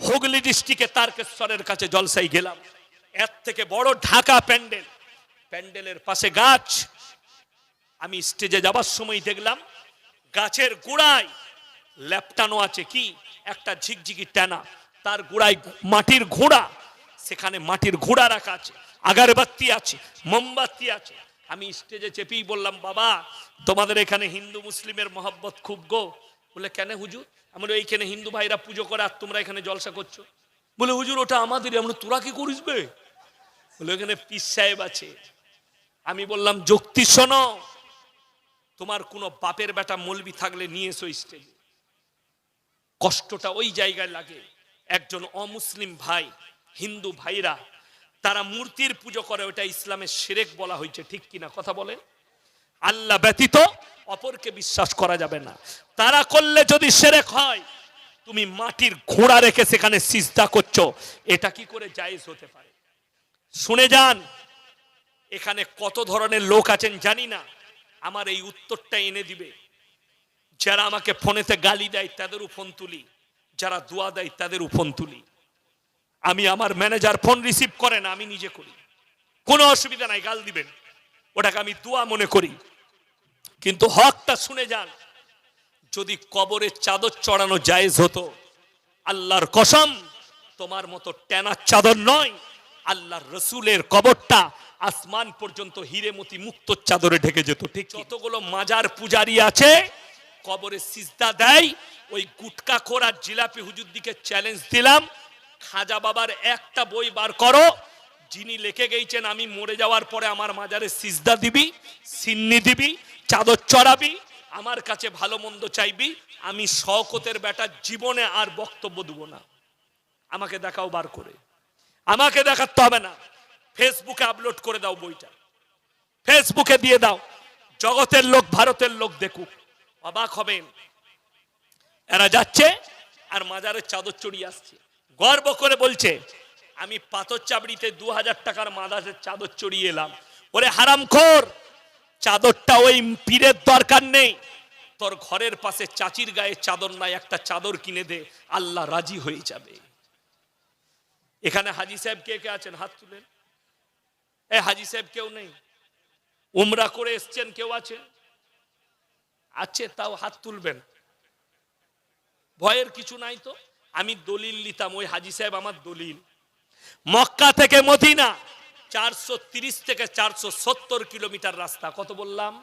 হুগলি ডিস্ট্রিক্টে তারকেশ্বরের কাছে জলসায় গেলাম। এর থেকে বড় ঢাকা প্যান্ডেল, প্যান্ডেলের পাশে গাছ। আমি স্টেজে যাবার সময় দেখলাম গাছের গোড়ায় লেপটানো আছে কি একটা ঝিকঝিকি টানা, তার গোড়ায় মাটির ঘোড়া, সেখানে মাটির ঘোড়া রাখা আছে, আগরবাতি আছে, মোমবাতি আছে। আমি স্টেজে চেপেই বললাম, বাবা তোমাদের এখানে হিন্দু মুসলিমের মহব্বত খুব গো। বলে কেন হুজুর? আমরা এইখানে হিন্দু ভাইরা পুজো করে আর তোমরা এখানে জলসা করছো। বলে হুজুর ওটা আমাদেরই। আমরা তোরা কি করিস বে? বলে এখানে পীর সাহেব আছে। আমি বললাম যুক্তি শোনো, তোমার কোনো বাপের বেটা মৌলবি থাকলে নিয়ে এসো স্টেজে। কষ্টটা ওই জায়গায় লাগে। একজন অমুসলিম ভাই, হিন্দু ভাইরা তারা মূর্তির পুজো করে, ওটা ইসলামের শিরক বলা হয়েছে, ঠিক কিনা কথা বলেন? আল্লাহ ব্যতীত অপরকে বিশ্বাস করা যাবে না। তারা করলে যদি শিরক হয়, তুমি মাটির ঘোড়া রেখে সেখানে সিজদা করছো, এটা কি করে জায়েজ হতে পারে? শুনে যান, এখানে কত ধরনের লোক আছেন জানি না, আমার এই উত্তরটা এনে দিবে। যারা আমাকে ফোনেতে গালি দেয় তাদেরও ফোন তুলি, যারা দোয়া দেয় তাদেরও ফোন তুলি। আমি আমার ম্যানেজার ফোন রিসিভ করে না, আমি নিজে করি, কোনো অসুবিধা নাই, গাল দিবেন, ওটাকে আমি দোয়া মনে করি। কিন্তু হকটা শুনে যান, যদি কবরে চাদর চড়ানো জায়েজ হতো, আল্লাহর কসম তোমার মতো টেনার চাদর নয়, আল্লাহর রসুলের কবরটা আসমান পর্যন্ত হিরেমতি মুক্ত চাদরে ঢেকে যেত। ঠিক যতগুলো মাজার পূজারি আছে কবরে সিজদা দেয়, ওই গুটকা খোর আর জিলাপি হুজুর দিকে চ্যালেঞ্জ দিলাম, খাজা বাবার একটা বই বার করো, যিনি লিখে গেছেন আমি মরে যাওয়ার পরে আমার মাজারে সিজদা দিবি, সিন্নি দিবি, চাদর চড়াবি, আমার কাছে ভালো মন্দ চাইবি, আমি শওকতের বেটা জীবনে আর বক্তব্য দেব না। আমাকে দেখাও বার করে, আমাকে দেখাতে হবে না, ফেসবুকে আপলোড করে দাও বইটা, ফেসবুকে দিয়ে দাও, জগতের লোক ভারতের লোক দেখুক, অবাক হবেন। এরা যাচ্ছে আর মাজারের চাদর চড়িয়ে আসছে, গর্ব করে বলছে আমি পাথর চাবড়িতে 2000 টাকার মাদারের চাদর চড়িয়ে এলাম। ওরে হারামখোর, চাদরটা ওই পীরের দরকার নেই, তোর ঘরের পাশে চাচির গায়ে চাদর নাই, একটা চাদর কিনে দে, আল্লাহ রাজি হয়ে যাবে। এখানে হাজী সাহেব কে কে আছেন? হাত তুলেন। এ হাজী সাহেব কেউ নেই? উমরা করে এসছেন কেউ আছেন? আছে, তাও হাত তুলবেন, ভয়ের কিছু নাই তো। আমি দলিল নিতাম, ওই হাজী সাহেব আমার দলিল। মক্কা থেকে মদিনা 430 থেকে 470 কিলোমিটার রাস্তা। কত বললাম?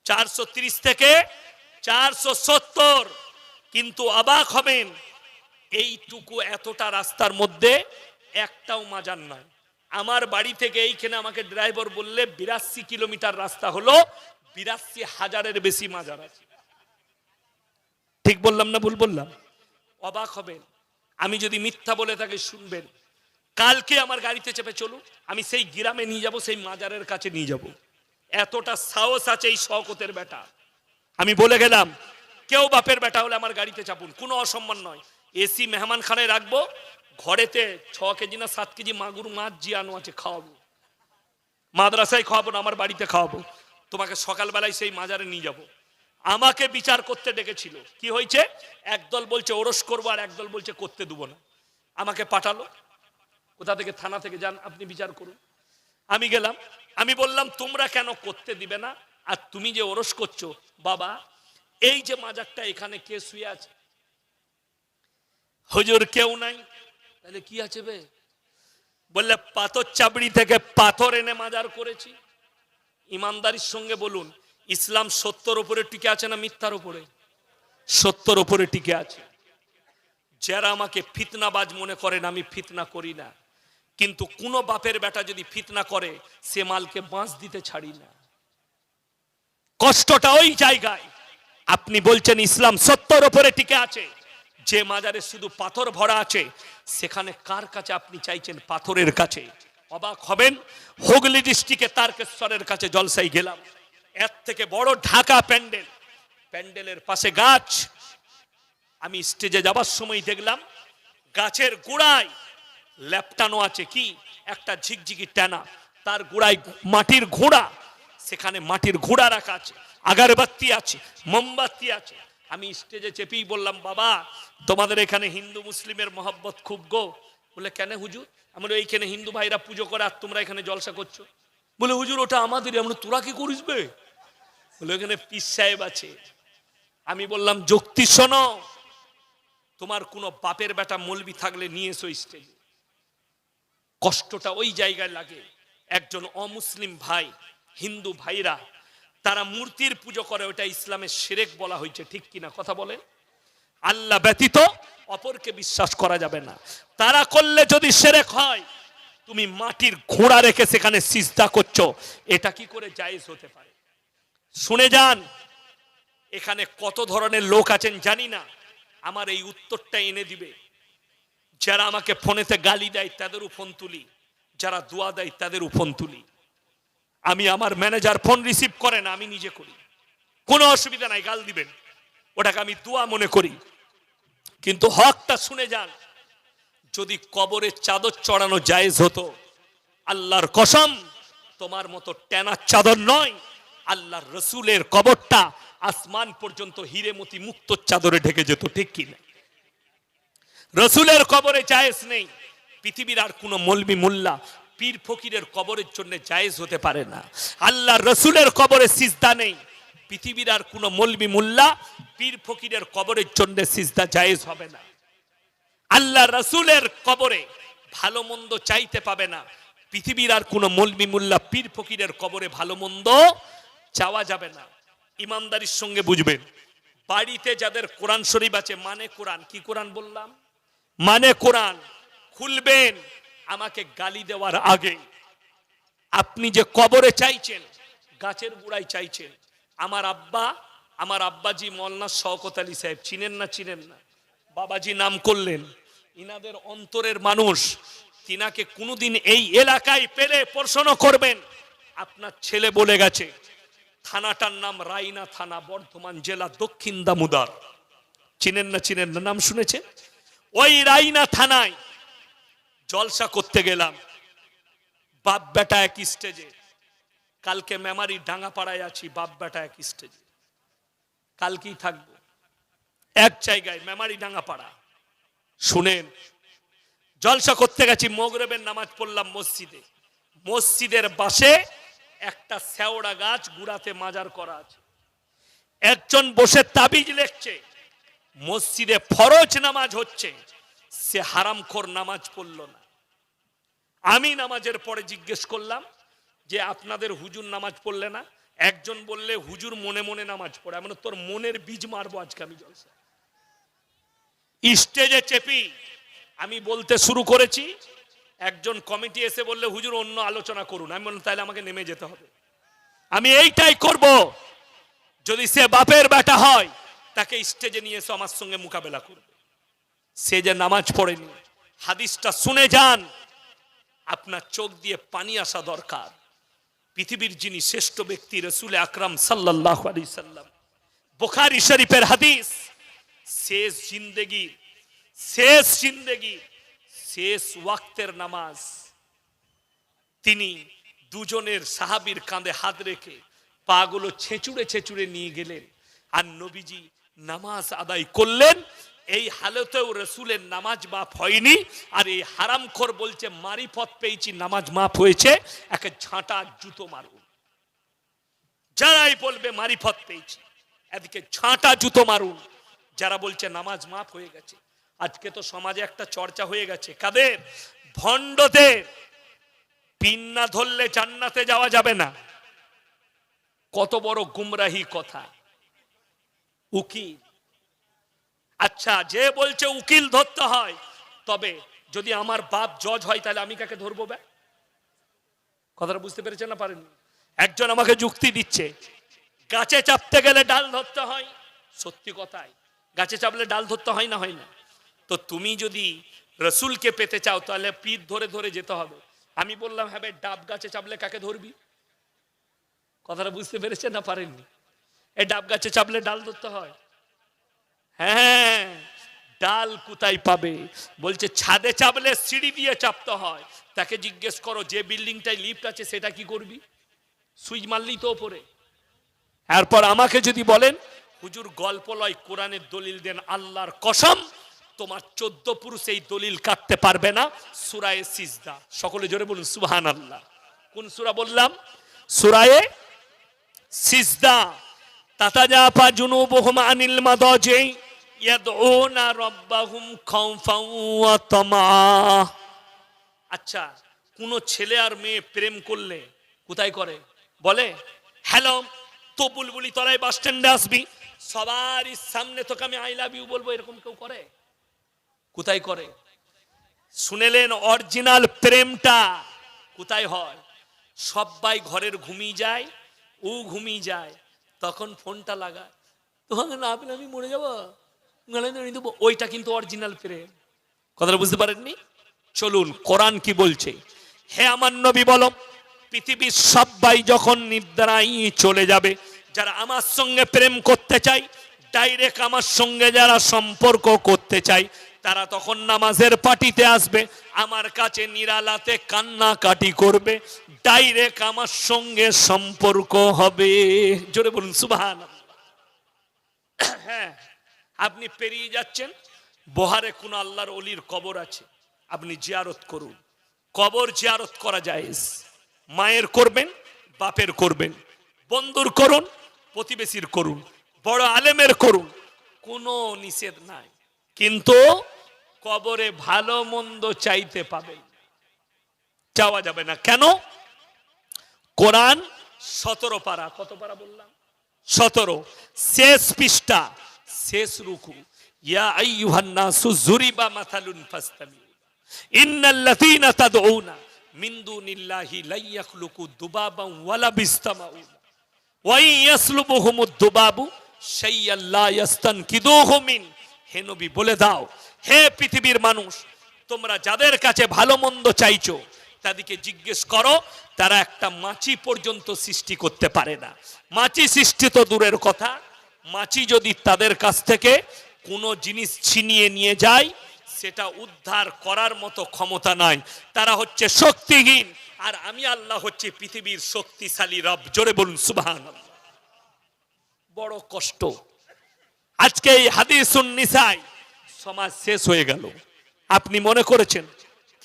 430 থেকে 470। কিন্তু অবাক হবেন, এইটুকু এতটা রাস্তার মধ্যে একটাও মাজার নাই। আমার বাড়ি থেকে এইখানে আমাকে ড্রাইভার বললে 82 কিলোমিটার রাস্তা হলো, 82,000-এর বেশি মাজার আছে। ঠিক বললাম না ভুল বললাম? অবাক হবেন, আমি যদি মিথ্যা বলে থাকি শুনবেন। কালকে আমার গাড়িতে চেপে চলুন, আমি সেই গ্রামে নিয়ে যাব, সেই মাজারের কাছে নিয়ে যাব। এতটা সাহস আছে এই শওকতের বেটা। আমি বলে গেলাম, কেউ বাপের বেটা হলে আমার গাড়িতে চাপুন, কোনো অসম্মান নয়। এসি মেহমানখানায় রাখবো, ঘরেতে 6 কেজি না 7 কেজি মাগুর মাছ জিয়ানো আছে, খাওয়াবো। মাদ্রাসায় খাওয়াবো না, আমার বাড়িতে খাওয়াবো। তোমাকে সকালবেলায় সেই মাজারে নিয়ে যাব। আমাকে বিচার করতে ডেকেছিল, কি হয়েছে? একদল বলছে ওরস করবো, আর একদল বলছে করতে দেবো না। আমাকে পাঠালো, কোথা থেকে? থানা থেকে, যান আপনি বিচার করুন। আমি গেলাম, আমি বললাম তোমরা কেন করতে দিবে না? আর তুমি যে ওরস করছো, বাবা এই যে মাজারটা এখানে কে শুয়ে আছে? হুজুর কেউ নাই। তাহলে কি আছে বে? বললে পাথর চাবড়ি থেকে পাথর এনে মাজার করেছি। ইমানদারির সঙ্গে বলুন, ইসলাম সত্যর উপরে টিকে আছে না মিথ্যার উপরে? সত্যর উপরে টিকে আছে। যারা আমাকে ফিতনাবাজ মনে করেন, আমি ফিতনা করি না, কিন্তু কোন বাপের বেটা যদি ফিতনা করে, সে মালকে বাঁশ দিতে ছাড়ি না। কষ্টটা ওই জায়গায়। আপনি বলছেন ইসলাম সত্যর উপরে টিকে আছে, যে মাজারে শুধু পাথর ভরা আছে, সেখানে কার কাছে আপনি চাইছেন? পাথরের কাছে। অবাক হবেন, হুগলি ডিস্ট্রিক্টে তারকেশ্বরের কাছে জলসায় গেলাম। এর থেকে বড় ঢাকা প্যান্ডেল, প্যান্ডেলের পাশে গাছ। আমি স্টেজে যাবার সময় দেখলাম গাছের গোড়ায় লেপটানো আছে কি একটা ঝিকঝিকি টানা, তার গোড়ায় মাটির ঘোড়া, সেখানে মাটির ঘোড়া রাখা আছে, আগরবাতি আছে, মোমবাতি আছে। আমি স্টেজে চেপেই বললাম, বাবা তোমাদের এখানে হিন্দু মুসলিমের মহব্বত খুব গো। বলে কেন হুজুর? আমরা এইখানে হিন্দু ভাইরা পুজো করে আর তোমরা এখানে জলসা করছো। বলে হুজুর ওটা আমাদেরই। আমরা তোরা কি করিস বে? বলে ওখানে পীর সাহেব আছে। আমি বললাম যুক্তি শোনো, তোমার কোনো বাপের বেটা মৌলবি থাকলে নিয়ে এসো স্টেজে। কষ্টটা ওই জায়গায় লাগে, একজন অমুসলিম ভাই, হিন্দু ভাইরা তারা মূর্তির পুজো করে, ওটা ইসলামের শিরক বলা হয়েছে, ঠিক কিনা কথা বলেন? আল্লাহ ব্যতীত অপরকে বিশ্বাস করা যাবে না। তারা করলে যদি শিরক হয়, তুমি মাটির ঘোড়া রেখে সেখানে সিজদা করছো, এটা কি করে জায়েজ হতে পারে? শুনে যান, এখানে কত ধরনের লোক আছেন জানি না, আমার এই উত্তরটা এনে দিবে। যারা আমাকে ফোনেতে গালি দেয় তাদেরও ফোন তুলি, যারা দোয়া দেয় তাদেরও ফোন তুলি। আমি আমার ম্যানেজার ফোন রিসিভ করে না, আমি নিজে করি, কোনো অসুবিধা নাই, গাল দিবেন, ওটাকে আমি দোয়া মনে করি। কিন্তু হকটা শুনে যান, যদি কবরে চাদর চড়ানো জায়েজ হতো, আল্লাহর কসম তোমার মতো টেনা চাদর নয়, আল্লাহর রসুলের কবরটা আসমান পর্যন্ত হিরেমতি মুক্ত চাদরে ঢেকে যেত, ঠিক কিনা? রসুলের কবরে জায়েজ নেই, পৃথিবীর আর কোন মৌলবি মোল্লা পীর ফকিরের কবরের জন্য জায়েজ হতে পারে না। আল্লাহর রসুলের কবরে সিজদা নেই, পৃথিবীর আর কোন মৌলবি মোল্লা পীর ফকিরের কবরের জন্য সিজদা জায়েজ হবে না। আল্লাহ রসুলের কবরে ভালো মন্দ চাইতে পাবে না, পৃথিবীর আর কোন মৌলবি মোল্লা পীর ফকিরের কবরে ভালো মন্দ চাওয়া যাবে না। ইমানদারির সঙ্গে বুঝবেন, বাড়িতে যাদের কোরআন শরীফ আছে, মানে কোরআন, কি কোরআন বললাম? মানে কোরআন খুলবেন। আমাকে গালি দেওয়ার আগে আপনি যে কবরে চাইছেন, গাছের গুড়ায় চাইছেন, আমার আব্বাজি মৌলানা শওকত আলী সাহেব, চিনেন না? চিনেন না? বাবাজি নাম করলেন, ইনাদের অন্তরের মানুষ, তিনাকে কোনোদিন এই এলাকায় পেলে প্রশ্ন করবেন। আপনার ছেলে বলে গেছে, থানাটার নাম রাইনা থানা, বর্ধমান জেলা, দক্ষিণ দামোদর। চিনেন না? চিনেন না? নাম শুনেছেন? ওই রাইনা থানায় জলসা করতে গেলাম, বাপ বেটা এক স্টেজে। কালকে মেমারি ডাঙ্গাপাড়ায় আছি, বাপ বেটা এক স্টেজে, কালকেই থাকবো এক জায়গায়, মেমারি ডাঙ্গাপাড়া। শুনেন, জলসা করতে গেছি, মাগরিবের নামাজ পড়লাম মসজিদে। মসজিদের পাশে একটা শেওড়া গাছ, গুড়াতে মাজার করা আছে। একজন বসে তাবিজ লেখছে, মসজিদে ফরজ নামাজ হচ্ছে, সে হারামখোর নামাজ পড়লো না। আমি নামাজের পরে জিজ্ঞেস করলাম যে আপনাদের হুজুর নামাজ পড়লে না? একজন বললে হুজুর মনে মনে নামাজ পড়ে। আমি তোর মনের বীজ মারবো আজকে আমি জলসা। স্টেজে চেপি আমি বলতে শুরু করেছি, একজন কমিটি এসে বললে হুজুর অন্য আলোচনা করুন। আমি বললাম তাহলে আমাকে নেমে যেতে হবে, আমি এইটাই করব। যদি সে বাপের বেটা হয়, তাকে স্টেজে নিয়ে এসে আমার সঙ্গে মোকাবেলা করবে। সে যে নামাজ পড়েনি, হাদিসটা শুনে যান, আপনার চোখ দিয়ে পানি আসা দরকার। পৃথিবীর যিনি শ্রেষ্ঠ ব্যক্তি, রাসূল আকরাম সাল্লাল্লাহু আলাইহি সাল্লাম, বুখারী শরীফের হাদিস, শেষ জিন্দেগি, শেষ ওয়াক্তের নামাজ, তিনি দুজনের সাহাবীর কাঁধে হাত রেখে পাগুলো ছেঁচুড়ে ছেঁচুড়ে নিয়ে গেলেন, আর নবীজি নামাজ আদায় করলেন। এই হালতেও রসুলের নামাজ মাফ হয়নি, আর এই হারামখোর বলছে মারিফত পেয়েছি, নামাজ মাফ হয়েছে। একে ঝাঁটা জুতো মারুন, যারাই বলবে মারিফত পেয়েছি, এদিকে ঝাঁটা জুতো মারুন যারা বলছে নামাজ মাফ হয়ে গেছে। আজকে তো সমাজে একটা চর্চা হয়ে গেছে, কাদের? ভণ্ডদের। পিন না ধরলে জান্নাতে যাওয়া যাবে না, কত বড় গুমরাহি কথা। উকিল, আচ্ছা যে বলছে উকিল ধরতে হয়, তবে যদি আমার বাপ জজ হয় তাহলে আমি কাকে ধরবো? কথাটা বুঝতে পেরেছেন না পারেন? একজন আমাকে যুক্তি দিচ্ছে, গাছে চাপতে গেলে ডাল ধরতে হয়। সত্যি কথাই, গাছে চাপলে ডাল ধরতে হয় না? হয় না? তো তুমি যদি রসুলকে পেতে চাও তাহলে পিঠ ধরে ধরে যেতে হবে। আমি বললাম হ্যাঁ ভাই, ডাব গাছে চাপলে কাকে ধরবি? কথাটা বুঝতে পেরেছেন না পারেননি? এই ডাব গাছে চাপলে ডাল ধরতে হয়। হ্যাঁ, ডাল কোথায় পাবে? বলছে ছাদে চাপলে সিঁড়ি দিয়ে চাপতে হয়। তাকে জিজ্ঞেস করো, যে বিল্ডিংটায় লিফট আছে সেটা কি করবি? সুইচ মারলি তো ওপরে। এরপর আমাকে যদি বলেন হুজুর গল্প লয়, কোরআনের দলিল দেন, আল্লাহর কসম তোমার 14 পুরুষ এই দলিল কাটতে পারবে না। সূরা সিজদা, সকলে জোরে বলুন সুবহানাল্লাহ। কোন সূরা বললাম? সূরা সিজদা। তাতাজাফা জুনুবুহুম আনিল মাদাজি ইয়াদউনা রাব্বাহুম খাউফান ওয়া তামা। আচ্ছা, কোন ছেলে আর মেয়ে প্রেম করলে কোথায় করে? বলে হ্যালো তো বুলবুলি তোরাই বাস স্ট্যান্ডে আসবি, সবার সামনে তোকে আমি আই লাভ ইউ বলবো, এরকম কেউ করে? কোথায় করে? শুনেলেন অরিজিনাল প্রেমটা কোথায় হয়? সবাই ঘরের ঘুমিয়ে যায়, ও ঘুমিয়ে যায়, তখন ফোনটা লাগায়, তোমাকে না পেলে আমি মরে যাবো, ওইটা কিন্তু অরিজিনাল প্রেম। কথাটা বুঝতে পারেননি? চলুন কোরআন কি বলছে। হে আমার নবী বলো, পৃথিবীর সবাই যখন নিদ্রায় চলে যাবে, যারা আমার সঙ্গে প্রেম করতে চায়, ডাইরেক্ট আমার সঙ্গে যারা সম্পর্ক করতে চায়, তারা তখন নামাজের পার্টিতে আসবে, আমার কাছে নিরালাতে কান্নাকাটি করবে, ডাইরেক্ট আমার সঙ্গে সম্পর্ক হবে। জোরে বলুন সুবহানাল্লাহ। হ্যাঁ, আপনি পেরিয়ে যাচ্ছেন, বহারে কোন আল্লাহর ওলির কবর আছে, আপনি জিয়ারত করুন। কবর জিয়ারত করা জায়েজ, মায়ের করবেন, বাপের করবেন, বন্ধুর করুন, প্রতিবেশীর করুন, বড় আলেমের করুন, কোনো নিষেধ নাই। কিন্তু কবরে ভালো মন্দ চাইতে পাবেন, চাওয়া যাবে না। কেন? কোরআন 17 পারা, কত পারা বললাম? 17, শেষ পৃষ্ঠা, শেষ রুকু। ইয়া আইয়ুহান নাসু যুরিবা মাসালুন ফাসতামিউ ইন্নাল্লাযীনা তাদউনা মিন দুনিল্লাহি লা ইয়াখলুকু দুবাবান ওয়ালা বিসতামাউন ওয়া ইয়াসলুবুহুমুদ দুবাবু শাইয়ান লা ইয়াস্তানকিদুহু মিন। হে নবী বলে দাও, হে পৃথিবীর মানুষ, তোমরা যাদের কাছে ভালো মন্দ চাইছো তাদেরকে জিজ্ঞেস করো, তারা একটা মাছি পর্যন্ত সৃষ্টি করতে পারে না। মাছি সৃষ্টি তো দূরের কথা, মাছি যদি তাদের কাছ থেকে কোনো জিনিস ছিনিয়ে নিয়ে যায়, সেটা উদ্ধার করার মতো ক্ষমতা নাই। তারা হচ্ছে শক্তিহীন, আর আমি আল্লাহ হচ্ছে পৃথিবীর শক্তিশালী রব। জোরে বলুন সুবহানাল্লাহ। বড় কষ্ট। আজকে এই হাদিসুন নিসাই সমাজ শেষ হয়ে গেল। আপনি মনে করেছেন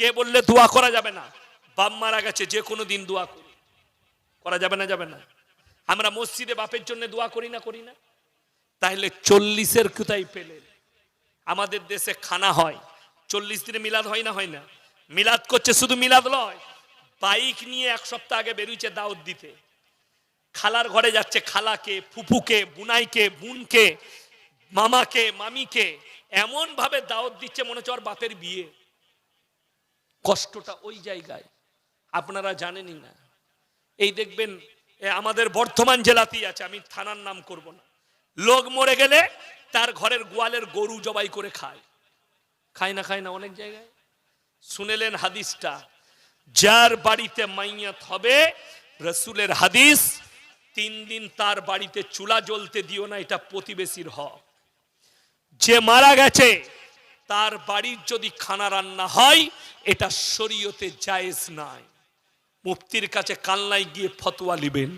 কে বললে দোয়া করা যাবে না? বাপ মারা গেছে, যে কোনো দিন দোয়া করি, করা যাবে না? যাবে না। আমরা মসজিদে বাপের জন্য দোয়া করি না? করি না। তাহলে 40-এর কোথায় পেলেন? আমাদের দেশে খানা হয়, 40 দিনে মিলাদ হয় না? হয় না? মিলাদ করছে, শুধু মিলাদ নয়, বাইক নিয়ে 1 সপ্তাহ আগে বেরিয়েছে দাওয়াত দিতে, খালার ঘরে যাচ্ছে, খালাকে, ফুফুকে, বুনাইকে, বোনকে, মামাকে, মামিকে, এমন ভাবে দাওয়াত দিচ্ছে মনে হচ্ছে ওর বাপের বিয়ে। কষ্টটা ওই জায়গায়, আপনারা জানেনই না। এই দেখবেন আমাদের বর্ধমান জেলাতেই আছে, আমি থানার নাম করব না, লোক মরে গেলে তার ঘরের গোয়ালের গরু জবাই করে খায়। খায় না? খায় না অনেক জায়গায়। শুনেলেন হাদিসটা, যার বাড়িতে মাইয়াত হবে, রাসূলের হাদিস, 3 দিন তার বাড়িতে চুলা জ্বলতে দিও না, এটা প্রতিবেশীর হক। যে মারা গেছে তার বাড়ির যদি খানা রান্না হয়, এটা শরীয়তে জায়েজ নাই। মুফতির কাছে কালনায় গিয়ে ফতোয়া নেবেন,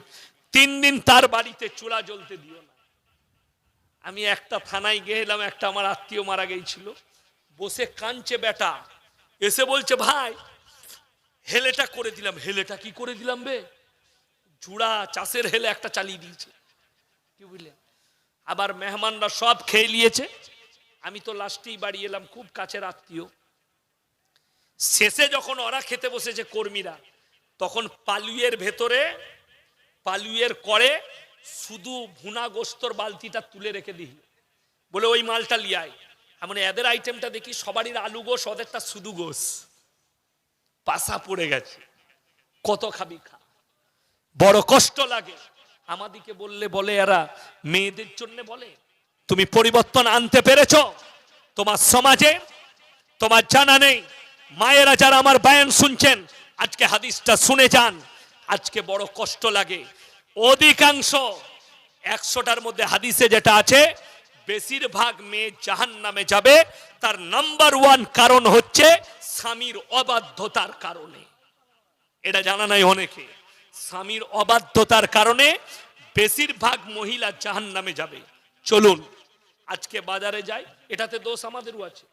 3 দিন তার বাড়িতে চুলা জ্বলতে দিও না। আমি একটা থানায় গেলাম, একটা আমার আত্মীয় মারা গিয়েছিল, বসে কাঁদছে বেটা, এসে বলছে ভাই হেলেটা করে দিলাম। হেলেটা কি করে দিলাম বে? জুড়া চাষের হেলে একটা চালিয়ে দিয়েছে। কি বুঝলেন? আবার মেহমানরা সব খেয়ে নিয়েছে, আমি তো লাস্টেই বাড়ি এলাম, খুব কাছের আত্মীয়। শেষে যখন ওরা খেতে বসেছে কর্মীরা, তখন পালুয়ের ভেতরে, পালুয়ের করে শুধু ভুনা গোস্তর বালতিটা তুলে রেখে দিই, বলে ওই মালটা লিয়ায়। এমন এদের আইটেমটা দেখি সবারই আলু গোস, ওদেরটা শুধু গোস, পাশা পড়ে গেছে। কত খাবি খা, বড় কষ্ট লাগে। আমাদিকে বললে বলে এরা মেয়েদের জন্য বলে, তুমি পরিবর্তন আনতে পেরেছো তোমার সমাজে? তোমার জানা নেই। মায়েরা যারা আমার বয়ান শুনছেন, আজকে হাদিসটা শুনে যান। আজকে বড় কষ্ট লাগে। অধিকাংশ 100টার মধ্যে হাদিসে যেটা আছে, বেশিরভাগ মেয়ে জাহান্নামে যাবে, তার নাম্বার 1 কারণ হচ্ছে স্বামীর অবাধ্যতার কারণে। এটা জানা নাই অনেকে। স্বামীর অবাধ্যতার কারণে বেশিরভাগ মহিলা জাহান্নামে যাবে। চলুন আজকে বাজারে যাই, এটাতে দোষ আমাদেরও আছে।